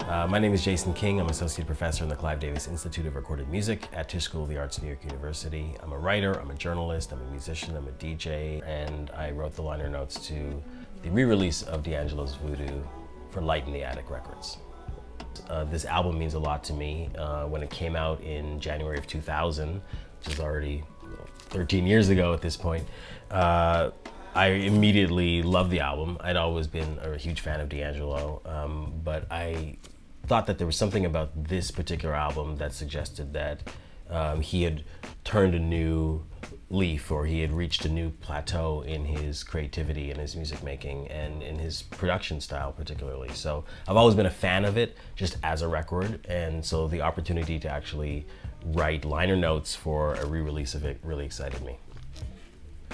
My name is Jason King. I'm Associate Professor in the Clive Davis Institute of Recorded Music at Tisch School of the Arts, New York University. I'm a writer, I'm a journalist, I'm a musician, I'm a DJ, and I wrote the liner notes to the re-release of D'Angelo's Voodoo for Light in the Attic Records. This album means a lot to me. When it came out in January of 2000, which is already 13 years ago at this point, I immediately loved the album. I'd always been a huge fan of D'Angelo, but I thought that there was something about this particular album that suggested that he had turned a new leaf, or he had reached a new plateau in his creativity and his music making and in his production style particularly. So I've always been a fan of it just as a record, and so the opportunity to actually write liner notes for a re-release of it really excited me.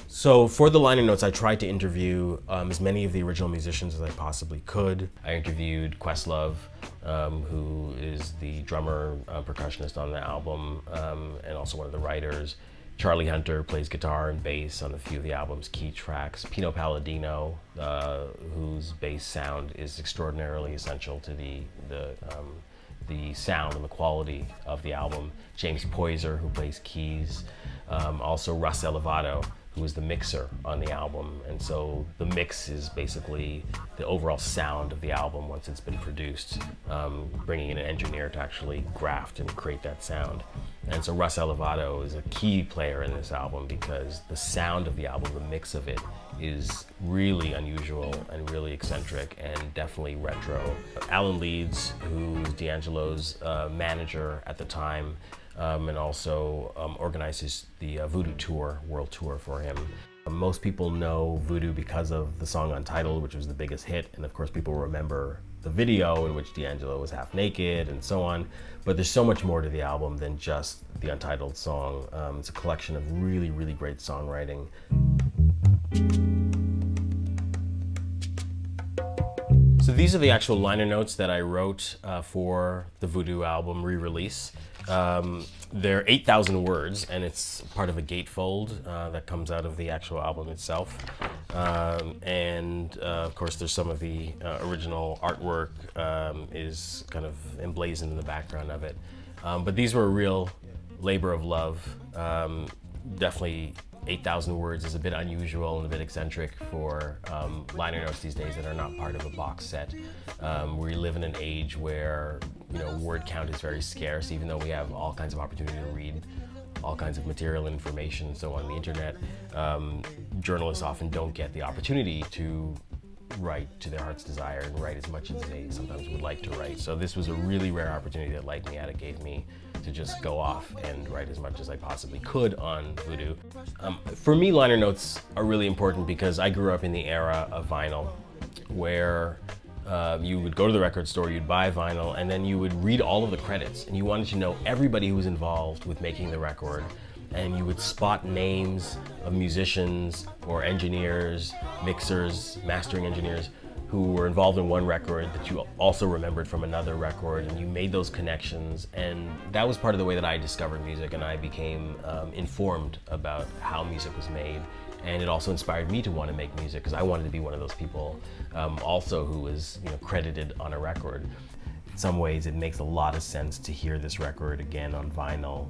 So for the liner notes, I tried to interview as many of the original musicians as I possibly could. I interviewed Questlove, who is the drummer, percussionist on the album, and also one of the writers. Charlie Hunter plays guitar and bass on a few of the album's key tracks. Pino Palladino, whose bass sound is extraordinarily essential to the sound and the quality of the album. James Poyser, who plays keys. Also Russ Elevato, who is the mixer on the album. And so the mix is basically the overall sound of the album once it's been produced, bringing in an engineer to actually graft and create that sound. And so Russ Elevato is a key player in this album because the sound of the album, the mix of it, is really unusual and really eccentric and definitely retro. Alan Leeds, who's D'Angelo's manager at the time, and also organizes the Voodoo tour, world tour for him. Most people know Voodoo because of the song Untitled, which was the biggest hit, and of course people remember the video in which D'Angelo was half naked and so on, but there's so much more to the album than just the Untitled song. It's a collection of really, really great songwriting. So these are the actual liner notes that I wrote for the Voodoo album re-release. They're 8,000 words, and it's part of a gatefold that comes out of the actual album itself. Of course, there's some of the original artwork is kind of emblazoned in the background of it. But these were a real labor of love. Definitely 8,000 words is a bit unusual and a bit eccentric for liner notes these days that are not part of a box set. We live in an age where word count is very scarce, even though we have all kinds of opportunity to read all kinds of material and information. So on the internet, journalists often don't get the opportunity to write to their heart's desire and write as much as they sometimes would like to write. So this was a really rare opportunity that Light in the Attic gave me to just go off and write as much as I possibly could on Voodoo. For me, liner notes are really important because I grew up in the era of vinyl, where you would go to the record store, you'd buy vinyl, and then you would read all of the credits, and you wanted to know everybody who was involved with making the record, and you would spot names of musicians or engineers, mixers, mastering engineers who were involved in one record that you also remembered from another record, and you made those connections. And that was part of the way that I discovered music, and I became informed about how music was made. And it also inspired me to want to make music because I wanted to be one of those people also who was credited on a record. In some ways, it makes a lot of sense to hear this record again on vinyl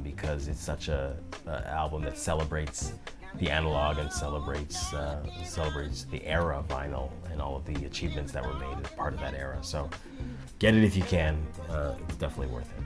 because it's such an album that celebrates the analog and celebrates the era of vinyl and all of the achievements that were made as part of that era. So get it if you can. It's definitely worth it.